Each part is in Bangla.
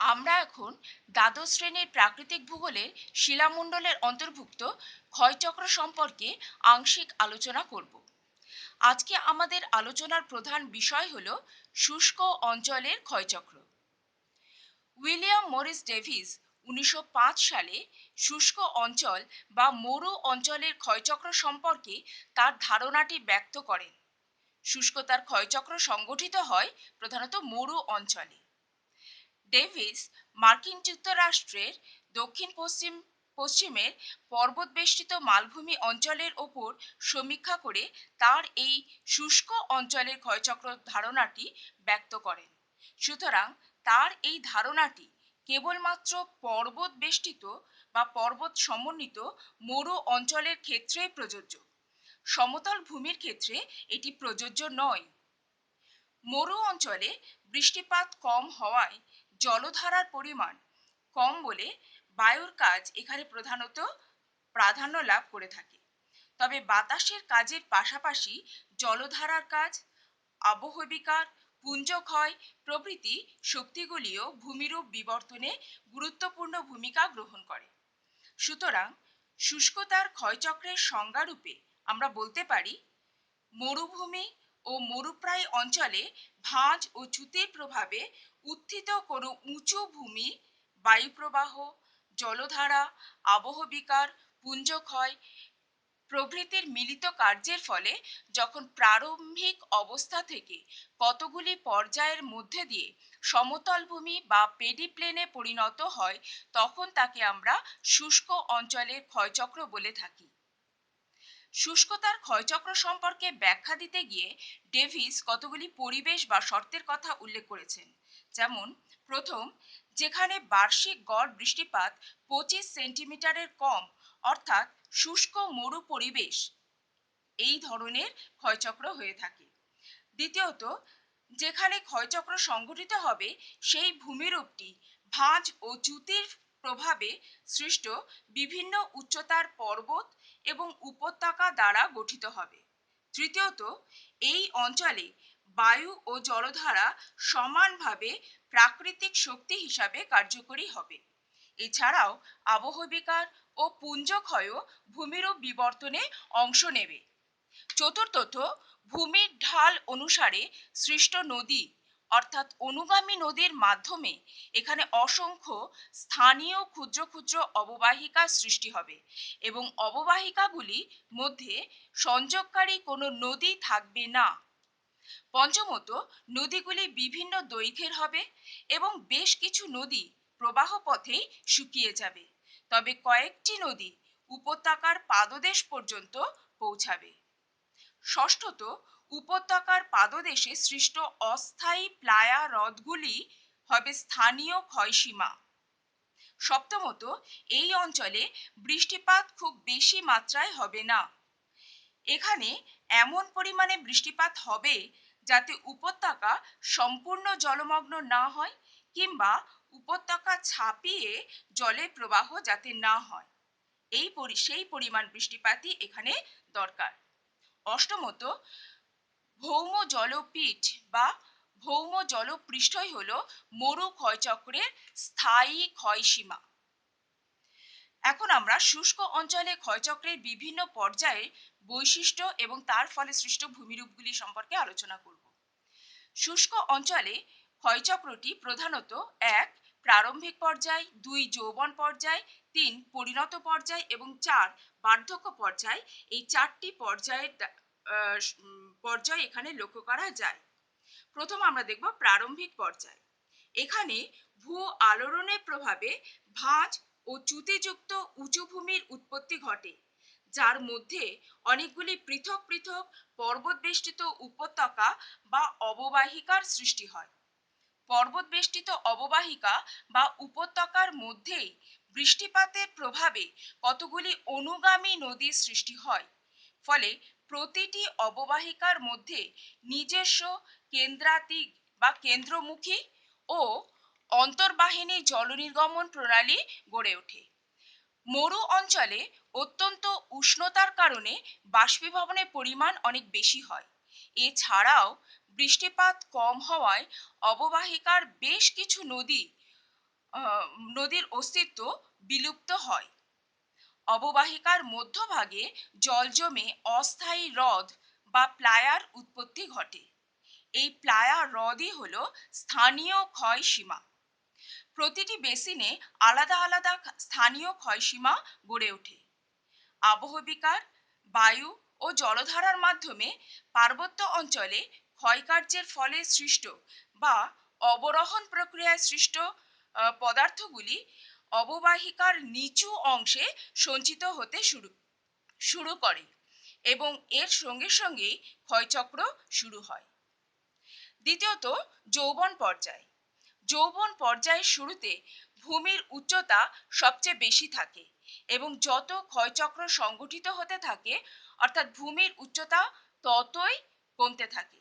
আমরা এখন দ্বাদশ শ্রেণীর প্রাকৃতিক ভূগোলের শিলামণ্ডলের অন্তর্ভুক্ত ক্ষয়চক্র সম্পর্কে আংশিক আলোচনা করব। আজকে আমাদের আলোচনার প্রধান বিষয় হল শুষ্ক অঞ্চলের ক্ষয়চক্র। উইলিয়াম মরিস ডেভিস 1905 সালে শুষ্ক অঞ্চল বা মরু অঞ্চলের ক্ষয়চক্র সম্পর্কে তার ধারণাটি ব্যক্ত করেন। শুষ্কতার ক্ষয়চক্র সংগঠিত হয় প্রধানত মরু অঞ্চলে। ডেভিস মার্কিন যুক্তরাষ্ট্রের দক্ষিণ পশ্চিমের পর্বতবেষ্টিত মালভূমি অঞ্চলের ওপর সমীক্ষা করে তার এই শুষ্ক অঞ্চলের ক্ষয়চক্র ধারণাটি ব্যক্ত করেন। সুতরাং তার এই ধারণাটি কেবলমাত্র পর্বত বেষ্টিত বা পর্বত সমন্বিত মরু অঞ্চলের ক্ষেত্রেই প্রযোজ্য। সমতল ভূমির ক্ষেত্রে এটি প্রযোজ্য নয়। মরু অঞ্চলে বৃষ্টিপাত কম হওয়ায় জলধারার পরিমাণ কম বলে বায়ুর কাজ এখানে প্রধানত প্রাধান্য লাভ করে থাকে। তবে বাতাসের কাজের পাশাপাশি জলধারার কাজ, আবহবিকার, পুঞ্জক্ষয় প্রভৃতি শক্তিগুলিও ভূমিরূপ বিবর্তনে গুরুত্বপূর্ণ ভূমিকা গ্রহণ করে। সুতরাং শুষ্কতার ক্ষয়চক্রের সংজ্ঞারূপে আমরা বলতে পারি, মরুভূমি ও মরুপ্রায় অঞ্চলে ভাঁজ ও চ্যুতির প্রভাবে উত্থিত কোনো উঁচু ভূমি, বায়ুপ্রবাহ, জলধারা, আবহবিকার, পুঞ্জক্ষয় প্রভৃতির মিলিত কার্যের ফলে যখন প্রারম্ভিক অবস্থা থেকে কতগুলি পর্যায়ের মধ্যে দিয়ে সমতল ভূমি বা পেডিপ্লেনে পরিণত হয়, তখন তাকে আমরা শুষ্ক অঞ্চলের ক্ষয়চক্র বলে থাকি। শুষ্কতার ক্ষয়চক্র সম্পর্কে ব্যাখ্যা দিতে গিয়ে ডেভিস কতগুলি পরিবেশ বা শর্তের কথা উল্লেখ করেছেন। যেমন, প্রথম, যেখানে বার্ষিক গড় বৃষ্টিপাত 25 সেন্টিমিটারের কম, অর্থাৎ শুষ্ক মরু পরিবেশ, এই ধরনের ক্ষয়চক্র হয়ে থাকে। দ্বিতীয়ত, যেখানে ক্ষয়চক্র সংঘটিত হবে সেই ভূমিরূপটি ভাঁজ ও চ্যুতির প্রভাবে সৃষ্ট বিভিন্ন উচ্চতার পর্বত এবং উপত্যকা দ্বারা গঠিত হবে। তৃতীয়ত, এই অঞ্চলে বায়ু ও জলধারা সমানভাবে প্রাকৃতিক শক্তি হিসাবে কার্যকরী হবে। এছাড়াও আবহবিকার ও পুঞ্জক্ষয়ও ভূমিরূপ বিবর্তনে অংশ নেবে। চতুর্থত, ভূমির ঢাল অনুসারে সৃষ্ট নদী অর্থাৎ অনুগামী নদীর মাধ্যমে এখানে অসংখ্য স্থানীয় ক্ষুদ্র ক্ষুদ্র অববাহিকার সৃষ্টি হবে এবং অববাহিকাগুলি মধ্যে সংযোগকারী কোনো নদী থাকবে না। পঞ্চমত, নদীগুলি বিভিন্ন দৈর্ঘ্যের হবে এবং বেশ কিছু নদী প্রবাহ পথেই শুকিয়ে যাবে, তবে কয়েকটি নদী উপত্যকার পাদদেশ পর্যন্ত পৌঁছাবে। ষষ্ঠত, উপত্যকার পাদদেশে সৃষ্ট অস্থায়ী প্লায়া হ্রদগুলি হবে স্থানীয় ক্ষয়সীমা। সপ্তমত, এই অঞ্চলে বৃষ্টিপাত খুব বেশি মাত্রায় হবে না। এখানে এমন পরিমাণে বৃষ্টিপাত হবে যাতে উপত্যকা সম্পূর্ণ জলমগ্ন না হয় কিংবা উপত্যকা ছাপিয়ে জলের প্রবাহ যাতে না হয়, সেই পরিমাণ বৃষ্টিপাতই এখানে দরকার। অষ্টমত, ভৌম জলপীঠ বা ভৌম জলপৃষ্ঠই হল মরু ক্ষয়চক্রের স্থায়ী ক্ষয়সীমা। এখন আমরা শুষ্ক অঞ্চলে ক্ষয়চক্রের বিভিন্ন পর্যায়ের বৈশিষ্ট্য এবং তার ফলে সৃষ্ট ভূমিরূপগুলি সম্পর্কে আলোচনা করব। শুষ্ক অঞ্চলে ক্ষয়চক্রটি প্রধানত ১. প্রারম্ভিক পর্যায়, ২. যৌবন পর্যায়, ৩. পরিণত পর্যায় এবং ৪. বার্ধক্য পর্যায়, এই চারটি পর্যায় এখানে লক্ষ্য করা যায়। প্রথম আমরা দেখব প্রারম্ভিক পর্যায়। এখানে ভূ আলোড়নের প্রভাবে ভাঁজ ও চ্যুতিযুক্ত উঁচু ভূমির উৎপত্তি ঘটে, যার মধ্যে অনেকগুলি পৃথক পৃথক পর্বতবেষ্টিত উপত্যকা বা অববাহিকার সৃষ্টি হয়। পর্বতবেষ্টিত অববাহিকা বা উপত্যকার মধ্যেই বৃষ্টিপাতের প্রভাবে কতগুলি অনুগামী নদীর সৃষ্টি হয়। ফলে প্রতিটি অববাহিকার মধ্যে নিজস্ব কেন্দ্রাতিক বা কেন্দ্রমুখী ও অন্তর্বাহিনী জলনির্গমন প্রণালী গড়ে ওঠে। মরু অঞ্চলে অত্যন্ত উষ্ণতার কারণে বাষ্পীভবনের পরিমাণ অনেক বেশি হয়। এছাড়াও বৃষ্টিপাত কম হওয়ায় অববাহিকার বেশ কিছু নদী নদীর অস্তিত্ব বিলুপ্ত হয়। অববাহিকার মধ্যভাগে জল জমে অস্থায়ী হ্রদ বা প্লায়ার উৎপত্তি ঘটে। এই প্লায়া হ্রদই হল স্থানীয় ক্ষয় সীমা। প্রতিটি বেসিনে আলাদা আলাদা স্থানীয় ক্ষয়সীমা গড়ে ওঠে। আবহবিকার বায়ু ও জলধারার মাধ্যমে পার্বত্য অঞ্চলে ক্ষয়কার্যের ফলে সৃষ্ট বা অবরোহণ প্রক্রিয়ায় সৃষ্ট পদার্থগুলি অববাহিকার নিচু অংশে সঞ্চিত হতে শুরু করে এবং এর সঙ্গে সঙ্গেই ক্ষয়চক্র শুরু হয়। দ্বিতীয়ত, যৌবন পর্যায়। যৌবন পর্যায়ের শুরুতে ভূমির উচ্চতা সবচেয়ে বেশি থাকে এবং যত ক্ষয়চক্র সংগঠিত হতে থাকে, অর্থাৎ ভূমির উচ্চতা ততই কমতে থাকে।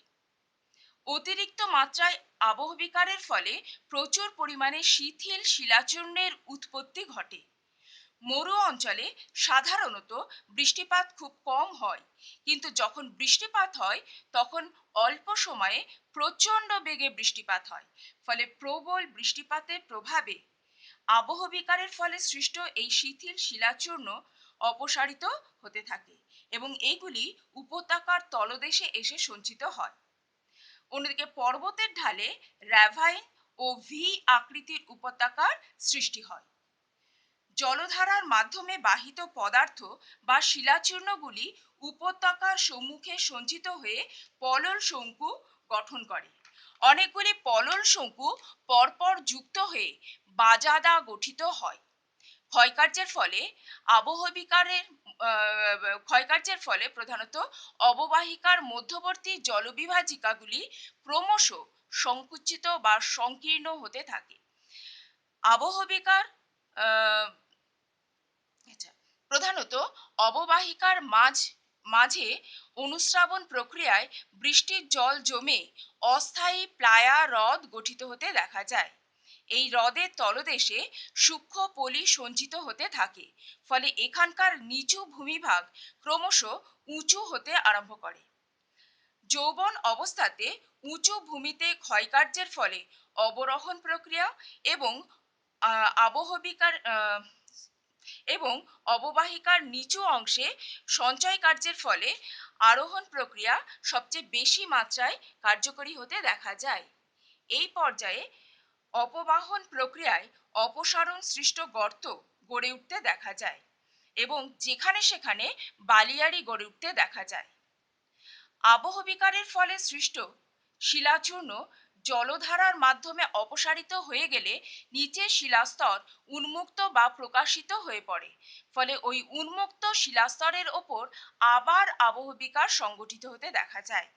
অতিরিক্ত মাত্রায় আবহবিকারের ফলে প্রচুর পরিমাণে শিথিল শিলাচূর্ণের উৎপত্তি ঘটে। মরু অঞ্চলে সাধারণত বৃষ্টিপাত খুব কম হয়, কিন্তু যখন বৃষ্টিপাত হয় তখন অল্প সময়ে প্রচণ্ড বেগে বৃষ্টিপাত হয়। ফলে প্রবল বৃষ্টিপাতের প্রভাবে আবহবিকারের ফলে সৃষ্ট এই শিথিল শিলাচূর্ণ অপসারিত হতে থাকে এবং এইগুলি উপত্যকার তলদেশে এসে সঞ্চিত হয়। অন্যদিকে পর্বতের ঢালে র্যাভাইন ও ভি আকৃতির উপত্যকার সৃষ্টি হয়। জলধারার মাধ্যমে বাহিত পদার্থ বা শিলাচূর্ণগুলি উপত্যকার সম্মুখে সঞ্চিত হয়ে পলল শঙ্কু গঠন করে। অনেকগুলি পলল শঙ্কু পরপর যুক্ত হয়ে বাজাদা গঠিত হয়। ক্ষয়কার্যের ফলে আবহবিকারের ক্ষয়কার্যের ফলে প্রধানত অববাহিকার মধ্যবর্তী জলবিভাজিকাগুলি ক্রমশ সংকুচিত বা সংকীর্ণ হতে থাকে। আবহবিকার আহ, আচ্ছা, প্রধানত অববাহিকার মাঝে অনুস্রাবণ প্রক্রিয়ায় বৃষ্টির জল জমে অস্থায়ী প্লায়া হ্রদ গঠিত হতে দেখা যায়। এই হ্রদের তলদেশে সূক্ষ্ম পলি সঞ্চিত হতে থাকে, ফলে এখানকার নিচু ভূমিভাগ ক্রমশ উঁচু হতে আরম্ভ করে। যৌবন অবস্থাতে উঁচু ভূমিতে ক্ষয়কার্যের ফলে অবরোহণ প্রক্রিয়া এবং আবহবিকার এবং অববাহিকার নিচু অংশে সঞ্চয় কার্যের ফলে আরোহণ প্রক্রিয়া সবচেয়ে বেশি মাত্রায় কার্যকরী হতে দেখা যায়। এই পর্যায়ে অপবাহন প্রক্রিয়ায় অপসারণ সৃষ্ট গর্ত গড়ে উঠতে দেখা যায় এবং যেখানে সেখানে বালিয়াড়ি গড়ে উঠতে দেখা যায়। আবহবিকারের ফলে সৃষ্ট শিলাচূর্ণ জলধারার মাধ্যমে অপসারিত হয়ে গেলে নিচের শিলাস্তর উন্মুক্ত বা প্রকাশিত হয়ে পড়ে। ফলে ওই উন্মুক্ত শিলাস্তরের ওপর আবার আবহবিকার সংগঠিত হতে দেখা যায়।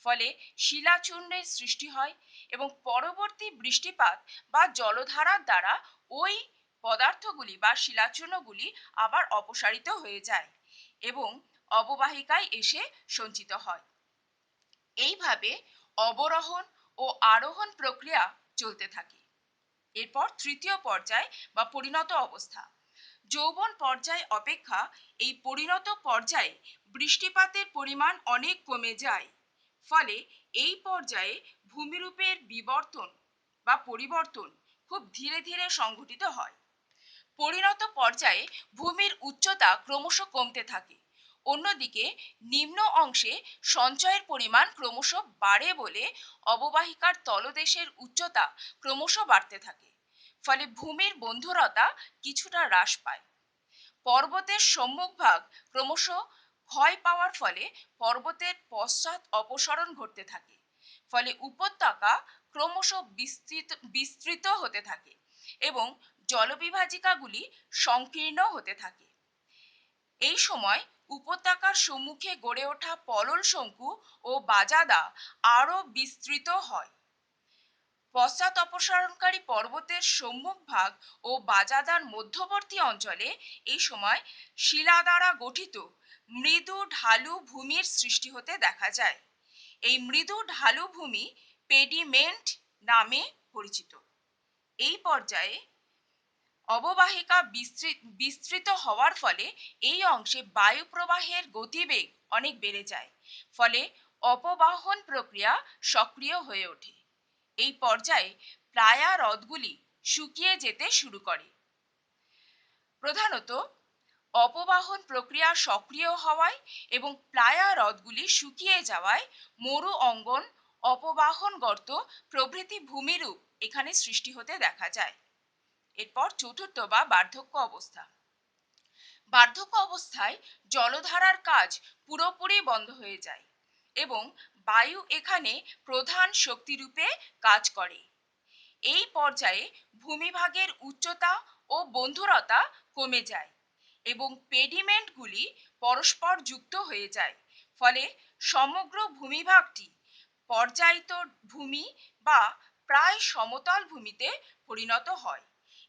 ফলে শিলাচূর্ণের সৃষ্টি হয় এবং পরবর্তী বৃষ্টিপাত বা জলধারার দ্বারা ওই পদার্থগুলি বা শিলাচূর্ণগুলি আবার অপসারিত হয়ে যায় এবং অববাহিকায় এসে সঞ্চিত হয়। এইভাবে অবরোহণ ও আরোহণ প্রক্রিয়া চলতে থাকে। এরপর তৃতীয় পর্যায় বা পরিণত অবস্থা। যৌবন পর্যায় অপেক্ষা এই পরিণত পর্যায়ে বৃষ্টিপাতের পরিমাণ অনেক কমে যায়। ফলে এই পর্যায়ে ভূমিরূপের বিবর্তন বা পরিবর্তন খুব ধীরে ধীরে সংঘটিত হয়। পরিণত পর্যায়ে ভূমির উচ্চতা ক্রমশ কমতে থাকে। অন্যদিকে নিম্ন অংশে সঞ্চয়ের পরিমাণ ক্রমশ বাড়ে বলে অববাহিকার তলদেশের উচ্চতা ক্রমশ বাড়তে থাকে। ফলে ভূমির বন্ধুরতা কিছুটা হ্রাস পায়। পর্বতের সম্মুখভাগ ক্রমশ ক্ষয় পাওয়ার ফলে পর্বতের পশ্চাৎ অপসরণ ঘটতে থাকে। ফলে উপত্যকা ক্রমশ বিস্তৃত হতে থাকে এবং জলবিভাজিকাগুলি সংকীর্ণ হতে থাকে। এই সময় উপত্যকার সম্মুখে গড়ে ওঠা পলল শঙ্কু ও বাজাদা আরও বিস্তৃত হয়। পশ্চাৎ অপসারণকারী পর্বতের সম্মুখভাগ ও বাজাদার মধ্যবর্তী অঞ্চলে এই সময় শিলা দ্বারা গঠিত মৃদু ঢালু ভূমির সৃষ্টি হতে দেখা যায়। এই মৃদু ঢালু ভূমি পেডিমেন্ট নামে পরিচিত। এই পর্যায়ে অববাহিকা বিস্তৃত হওয়ার ফলে এই অংশে বায়ু প্রবাহের গতিবেগ অনেক বেড়ে যায়। ফলে অপবাহন প্রক্রিয়া সক্রিয় হয়ে ওঠে। এই পর্যায়ে প্লায়া হ্রদগুলি শুকিয়ে যেতে শুরু করে। প্রধানত অপবাহন প্রক্রিয়া সক্রিয় হওয়ায় এবং প্লায়া হ্রদগুলি শুকিয়ে যাওয়ায় মরু অঙ্গন, অপবাহন গর্ত প্রভৃতি ভূমিরূপ এখানে সৃষ্টি হতে দেখা যায়। এরপর চতুর্থ বা বার্ধক্য অবস্থা। বার্ধক্য অবস্থায় জলধারার কাজ পুরোপুরি বন্ধ হয়ে যায় এবং বায়ু এখানে প্রধান শক্তিরূপে কাজ করে। এই পর্যায়ে ভূমিভাগের উচ্চতা ও বন্ধুরতা কমে যায় এবং পেডিমেন্টগুলি পরস্পর যুক্ত হয়ে যায়, ফলে সমগ্র ভূমিভাগটি পর্যায়িত ভূমি বা প্রায় সমতল ভূমিতে পরিণত হয়।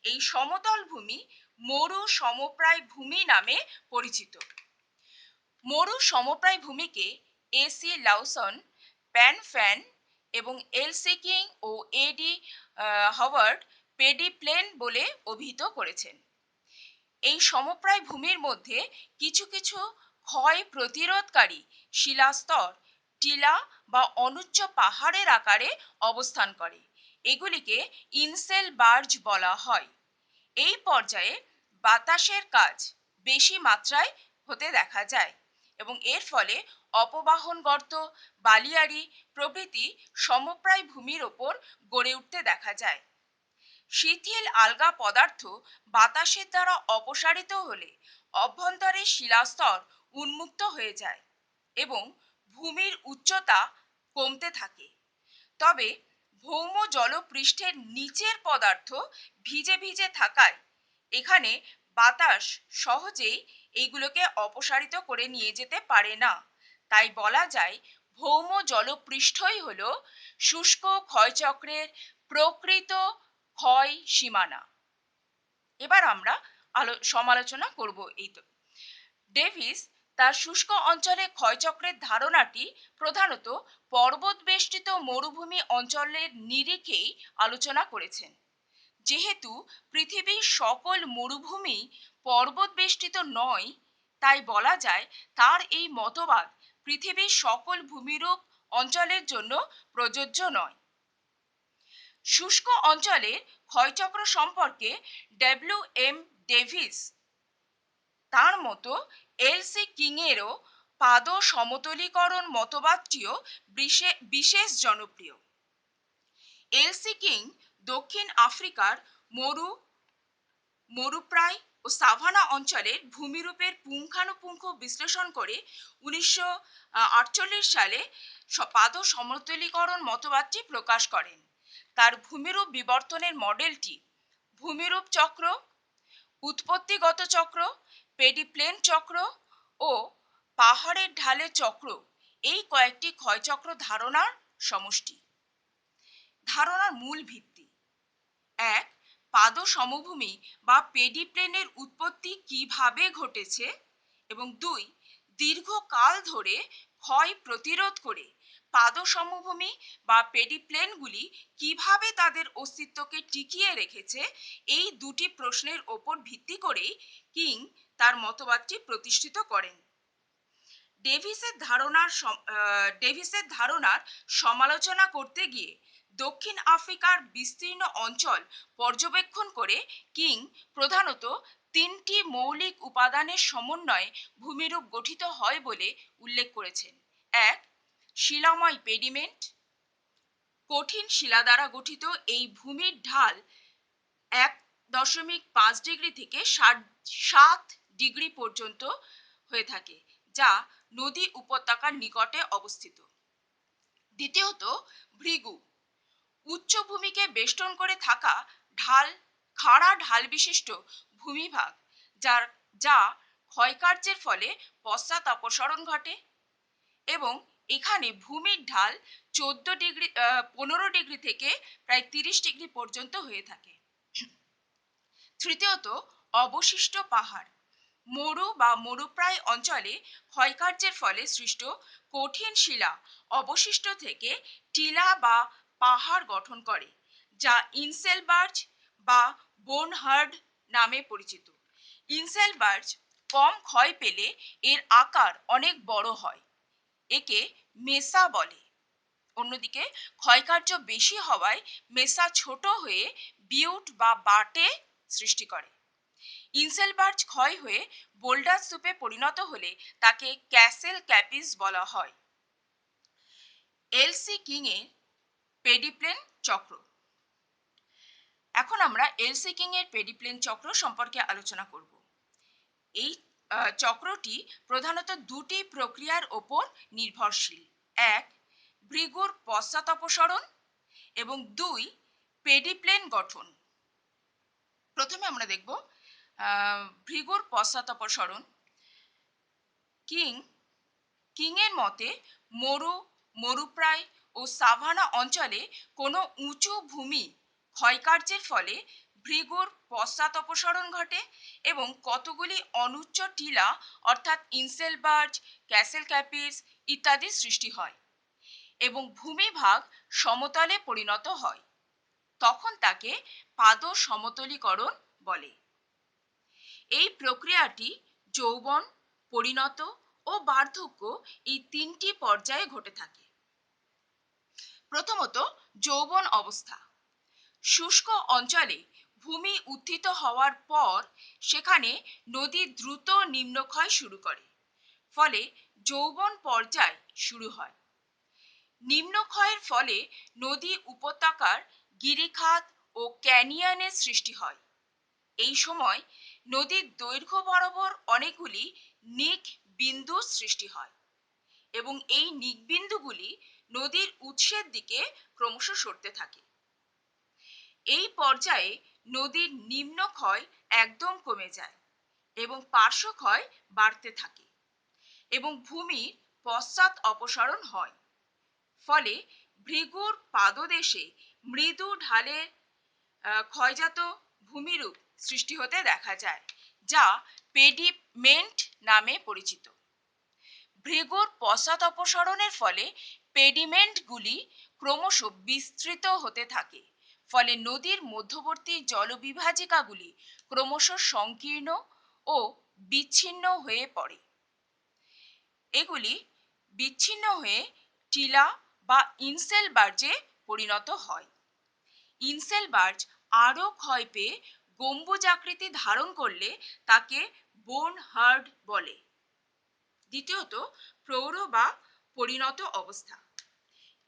এই সমতল ভূমি মরু সমপ্রায় ভূমি নামে পরিচিত। মরু সমপ্রায় ভূমিকে এসি লাউসন, প্যান ফ্যান এবং এলসি কিং ও এডি হাওয়ার্ড পেডিপ্লেন বলে অভিহিত করেছেন। এই সমপ্রায় ভূমির মধ্যে কিছু কিছু ক্ষয় প্রতিরোধকারী শিলাস্তর টিলা বা অনুচ্চ পাহাড়ের আকারে অবস্থান করে। এগুলিকে ইনসেল বার্জ বলা হয়। এই পর্যায়ে বাতাসের কাজ বেশি মাত্রায় হতে দেখা যায় এবং এর ফলে অপবাহন গর্ত, বালিয়াড়ি প্রভৃতি সমপ্রায় ভূমির ওপর গড়ে উঠতে দেখা যায়। শিথিল আলগা পদার্থ বাতাসের দ্বারা অপসারিত হলে অভ্যন্তরের শিলাস্তর উন্মুক্ত হয়ে যায় এবং ভূমির উচ্চতা কমতে থাকে। তবে ভৌম জলপৃষ্ঠের নিচের পদার্থ ভিজে ভিজে থাকায় এখানে বাতাস সহজেই এইগুলোকে অপসারিত করে নিয়ে যেতে পারে না। তাই বলা যায় ভৌম জলপৃষ্ঠই হল শুষ্ক ক্ষয়চক্রের প্রকৃত ক্ষয় সীমানা। এবার আমরা সমালোচনা করব ডেভিস তার শুষ্ক অঞ্চলে ক্ষয়চক্রের ধারণাটি প্রধানত পর্বত বেষ্টিত মরুভূমি অঞ্চলের নিরিখেই আলোচনা করেছেন। যেহেতু পৃথিবীর সকল মরুভূমি পর্বত বেষ্টিত নয়, তাই বলা যায় তার এই মতবাদ পৃথিবীর সকল ভূমিরূপ অঞ্চলের জন্য প্রযোজ্য নয়। শুষ্ক অঞ্চলে ক্ষয়চক্র সম্পর্কে ডব্লিউ.এম. ডেভিস তার মতো এল.সি. কিংয়েরও পাদ সমতলীকরণ মতবাদটিও বিশেষ জনপ্রিয়। এল.সি. কিং দক্ষিণ আফ্রিকার মরুপ্রায় ও সাভানা অঞ্চলের ভূমিরূপের পুঙ্খানুপুঙ্খ বিশ্লেষণ করে 1948 সালে পাদ সমতলীকরণ মতবাদটি প্রকাশ করেন। তার ভূমিরূপ বিবর্তনের মডেলটি ভূমিরূপ চক্র, উৎপত্তিগত চক্র, পেডিপ্লেন চক্র ও পাহাড়ের ঢালের চক্র এই কয়েকটি ক্ষয়চক্র ধারণার সমষ্টি। ধারণার মূল ভিত্তি: 1. পাদ সমভূমি বা পেডিপ্লেনের উৎপত্তি কিভাবে ঘটেছে এবং 2. দীর্ঘকাল ধরে ক্ষয় প্রতিরোধ করে পাদ সমভূমি বা পেডিপ্লেনগুলি কিভাবে তাদের অস্তিত্বকে টিকিয়ে রেখেছে। এই দুটি প্রশ্নের ওপর ভিত্তি করেই কিং তার মতবাদটি প্রতিষ্ঠিত করেন। ডেভিসের ধারণার সমালোচনা করতে গিয়ে দক্ষিণ আফ্রিকার বিস্তীর্ণ অঞ্চল পর্যবেক্ষণ করে কিং প্রধানত 3টি মৌলিক উপাদানের সমন্বয়ে ভূমিরূপ গঠিত হয় বলে উল্লেখ করেছেন। 1. শিলাময় পেডিমেন্ট। কঠিন শিলা দ্বারা গঠিত এই ভূমির ঢাল 1.5 ডিগ্রি থেকে 7 ডিগ্রি পর্যন্ত হয়ে থাকে, যা নদী উপত্যকার নিকটে অবস্থিত। দ্বিতীয়ত, ভৃগু। উচ্চভূমিকে বেষ্টন করে থাকা খাড়া ঢাল বিশিষ্ট ভূমিভাগ, যা ক্ষয়কার্যের ফলে পশ্চাৎ অপসরণ ঘটে এবং এখানে ভূমির ঢাল 15 ডিগ্রি থেকে প্রায় 30 ডিগ্রি পর্যন্ত হয়ে থাকে। তৃতীয়ত, অবশিষ্ট পাহাড়। মরু বা মরুপ্রায় অঞ্চলে ক্ষয়কার্যের ফলে সৃষ্ট কঠিন শিলা অবশিষ্ট থেকে টিলা বা পাহাড় গঠন করে, যা ইনসেলবার্জ বা বোনহার্ড নামে পরিচিত। ইনসেলবার্জ কম ক্ষয় পেলে এর আকার অনেক বড় হয়, একে মেসা বলে। অন্যদিকে ক্ষয়কার্য বেশি হওয়ায় মেসা ছোট হয়ে বিউট বা বাটে সৃষ্টি করে। ইনসেলবার্জ ক্ষয় হয়ে বোল্ডার স্তূপে পরিণত হলে তাকে ক্যাসেল ক্যাপিস বলা হয়। এলসি কিং এর পেডিপ্লেন চক্র। এখন আমরা এলসি কিং এর পেডিপ্লেন চক্র সম্পর্কে আলোচনা করব। এই চক্রটি প্রধানত দুটি প্রক্রিয়ার ওপর নির্ভরশীল। এক, ভৃগুর পশ্চাৎ অপসরণ এবং দুই, পেডিপ্লেন গঠন। প্রথমে আমরা দেখব ভৃগুর পশ্চাৎ অপসরণ। কিং কিংয়ের মতে মরুপ্রায় ও সাভানা অঞ্চলে কোনো উঁচু ভূমি ক্ষয়কার্যের ফলে ভৃগুর পশ্চাৎ অপসরণ ঘটে এবং কতগুলি অনুচ্চ টিলা অর্থাৎ ইনসেলবার্জ, ক্যাসেল ক্যাপিস ইত্যাদি সৃষ্টি হয় এবং ভূমিভাগ সমতলে পরিণত হয়। তখন তাকে পাদ সমতলীকরণ বলে। এই প্রক্রিয়াটি যৌবন, পরিণত ও বার্ধক্য এই তিনটি পর্যায়ে ঘটে থাকে। প্রথমত, যৌবন অবস্থা। শুষ্ক অঞ্চলে ভূমি উত্থিত হওয়ার পর সেখানে নদী দ্রুত নিম্নক্ষয় শুরু করে, ফলে যৌবন পর্যায় শুরু হয়। নিম্নক্ষয়ের ফলে নদী উপত্যকার গিরিখাত ও ক্যানিয়নের সৃষ্টি হয়। এই সময় নদীর দৈর্ঘ্য বরাবর অনেকগুলি নিক বিন্দু সৃষ্টি হয় এবং এই নিক বিন্দুগুলি নদীর উৎসের দিকে ক্রমশ সরতে থাকে। এই পর্যায়ে নদীর নিম্নক্ষয় একদম কমে যায় এবং পার্শ্বক্ষয় বাড়তে থাকে এবং ভূমির পশ্চাৎ অপসারণ হয়। ফলে ভৃগুর পাদদেশে মৃদু ঢালের ক্ষয়জাত ভূমিরূপ সৃষ্টি হতে দেখা যায়, যা পেডিমেন্ট নামে পরিচিত। ভৃগুর পশ্চাৎ অপসারণের ফলে পেডিমেন্টগুলি ক্রমশ বিস্তৃত হতে থাকে, ফলে নদীর মধ্যবর্তী জলবিভাজিকাগুলি ক্রমশ সংকীর্ণ ও বিচ্ছিন্ন হয়ে পড়ে। এগুলি বিচ্ছিন্ন হয়ে টিলা বা ইনসেলবার্জে পরিণত হয়। ইনসেলবার্জ আরও ক্ষয় পেয়ে গম্বুজাকৃতি ধারণ করলে তাকে বোন হার্ড বলে। দ্বিতীয়ত, প্রৌঢ় বা পরিণত অবস্থা।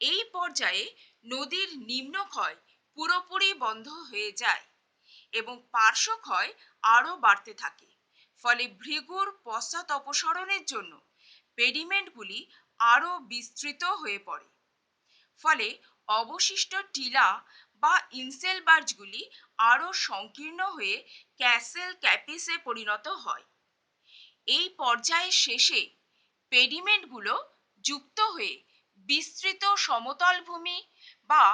এই পর্যায়ে নদীর নিম্নক্ষয় পুরোপুরি বন্ধ হয়ে যায় এবং পার্শ্বক্ষয় আরও বাড়তে থাকে, ফলে ভৃগুর পশ্চাৎ অপসরণের জন্য পেডিমেন্টগুলি আরও বিস্তৃত হয়ে পড়ে। ফলে অবশিষ্ট টিলা বা ইনসেলবার্জগুলি আরও সংকীর্ণ হয়ে ক্যাসেল ক্যাপিসে পরিণত হয়। এই পর্যায়ের শেষে পেডিমেন্টগুলো যুক্ত হয়ে বিস্তৃত সমতল ভূমি বা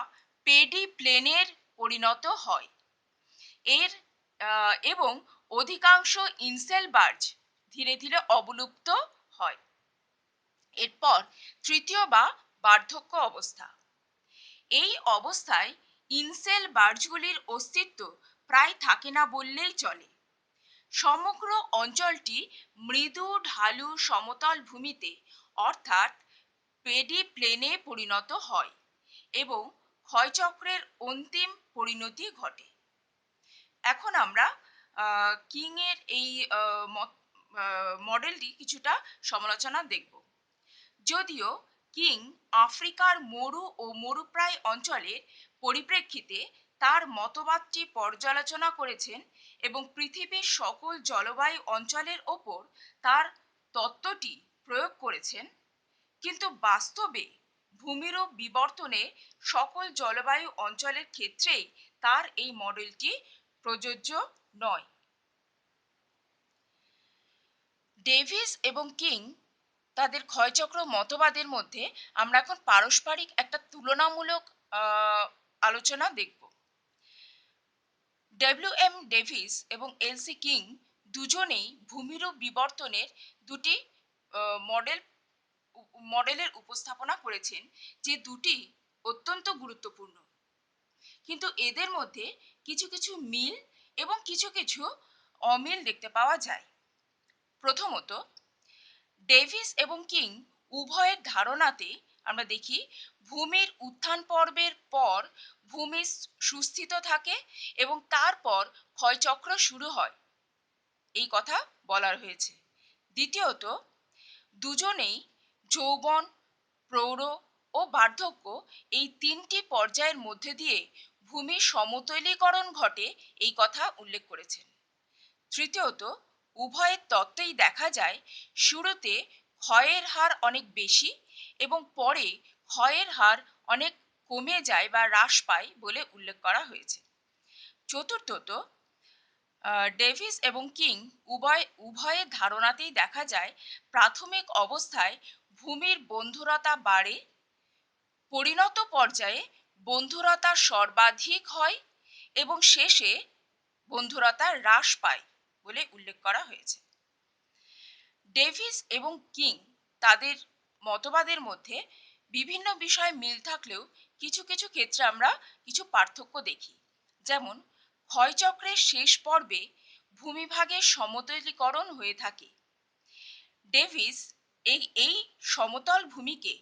পেডিপ্লেনের পরিণত হয় এবং অধিকাংশ ইনসেলবার্জ ধীরে ধীরে অবলুপ্ত হয়। এরপর তৃতীয় বা বার্ধক্য অবস্থা। এই অবস্থায় ইনসেলবার্জগুলির অস্তিত্ব প্রায় থাকে না বললেই চলে। সমগ্র অঞ্চলটি মৃদু ঢালু সমতল ভূমিতে অর্থাৎ পেডিপ্লেনে পরিণত হয় এবং ক্ষয়চক্রের অন্তিম পরিণতি ঘটে। এখন আমরা কিং এর এই মডেলটি কিছুটা সমালোচনা দেখব। যদিও কিং আফ্রিকার মরু ও মরুপ্রায় অঞ্চলের পরিপ্রেক্ষিতে তার মতবাদটি পর্যালোচনা করেছেন এবং পৃথিবীর সকল জলবায়ু অঞ্চলের ওপর তার তত্ত্বটি প্রয়োগ করেছেন, কিন্তু বাস্তবে ভূমিরূপ বিবর্তনে সকল জলবায়ু অঞ্চলের ক্ষেত্রেই তার এই মডেলটি প্রযোজ্য নয়। ডেভিস এবং কিং তাদের ক্ষয়চক্র মতবাদের মধ্যে আমরা এখন পারস্পরিক একটা তুলনামূলক আলোচনা দেখব। ডব্লিউ.এম. ডেভিস এবং এল.সি. কিং দুজনেই ভূমিরূপ বিবর্তনের দুটি মডেলের উপস্থাপনা করেছেন, যে দুটি অত্যন্ত গুরুত্বপূর্ণ। কিন্তু এদের মধ্যে কিছু কিছু মিল এবং কিছু কিছু অমিল দেখতে পাওয়া যায়। প্রথমত, ডেভিস এবং কিং উভয়ের ধারণাতে আমরা দেখি ভূমির উত্থান পর্বের পর ভূমি সুস্থিত থাকে এবং তারপর ক্ষয়চক্র শুরু হয়, এই কথা বলার হয়েছে। দ্বিতীয়ত, দুজনেই যৌবন, প্রৌঢ় ও বার্ধক্য এই তিনটি পর্যায়ের মধ্যে দিয়ে ভূমির সমতলীকরণ ঘটে, এই কথা উল্লেখ করেছেন। তৃতীয়ত, উভয়ের তত্ত্বেই দেখা যায় শুরুতে ক্ষয়ের হার অনেক বেশি এবং পরে ক্ষয়ের হার অনেক কমে যায় বা হ্রাস পায় বলে উল্লেখ করা হয়েছে। চতুর্থত, ডেভিস এবং কিং উভয়ের ধারণাতেই দেখা যায় প্রাথমিক অবস্থায় ভূমির বন্ধুরতা বাড়ে, পরিণত পর্যায়ে বন্ধুরতা সর্বাধিক হয় এবং শেষে বন্ধুরতা হ্রাস পায় বলে উল্লেখ করা হয়েছে। ডেভিস এবং কিং তাদের মতবাদের মধ্যে বিভিন্ন বিষয়ে মিল থাকলেও কিছু কিছু ক্ষেত্রে আমরা কিছু পার্থক্য দেখি। যেমন, ক্ষয়চক্রের শেষ পর্বে ভূমিভাগের সমতলীকরণ হয়ে থাকে। ডেভিস এই সমতল ভূমিকে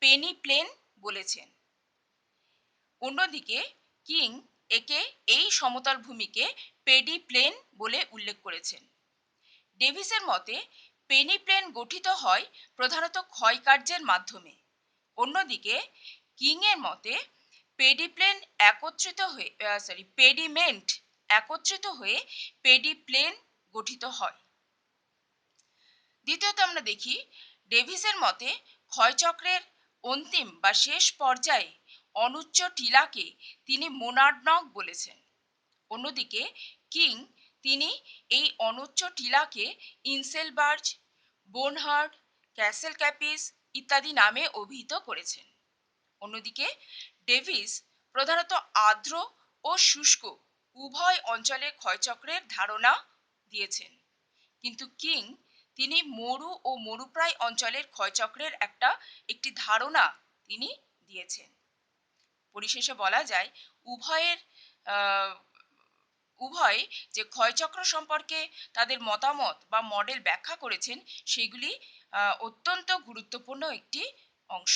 পেনি প্লেন বলেছেন। অন্যদিকে কিং এই সমতল ভূমিকে পেডি প্লেন বলে উল্লেখ করেছেন। ডেভিসের মতে পেনি প্লেন গঠিত হয় প্রধানত ক্ষয়কার্যের মাধ্যমে। অন্যদিকে কিং এর মতে পেডিপ্লেন একত্রিত হয়ে পেডিমেন্ট একত্রিত হয়ে পেডি প্লেন গঠিত হয়। দ্বিতীয়ত, আমরা দেখি ডেভিসের মতে ক্ষয়চক্রের অন্তিম বা শেষ পর্যায়ে অনুচ্চ টিলাকে তিনি মোনাডনক বলেছেন। অন্যদিকে কিং তিনি এই অনুচ্চ টিলাকে ইনসেলবার্জ, বোনহার্ড, ক্যাসেল ক্যাপিস ইত্যাদি নামে অভিহিত করেছেন। অন্যদিকে ডেভিস প্রধানত আর্দ্র ও শুষ্ক উভয় অঞ্চলে ক্ষয়চক্রের ধারণা দিয়েছেন, কিন্তু কিং তিনি মরু ও মরুপ্রায় অঞ্চলের ক্ষয়চক্রের একটি ধারণা তিনি দিয়েছেন। পরিশেষে বলা যায় উভয়ের আহ, উভয় যে ক্ষয়চক্র সম্পর্কে তাদের মতামত বা মডেল ব্যাখ্যা করেছেন সেগুলি অত্যন্ত গুরুত্বপূর্ণ একটি অংশ।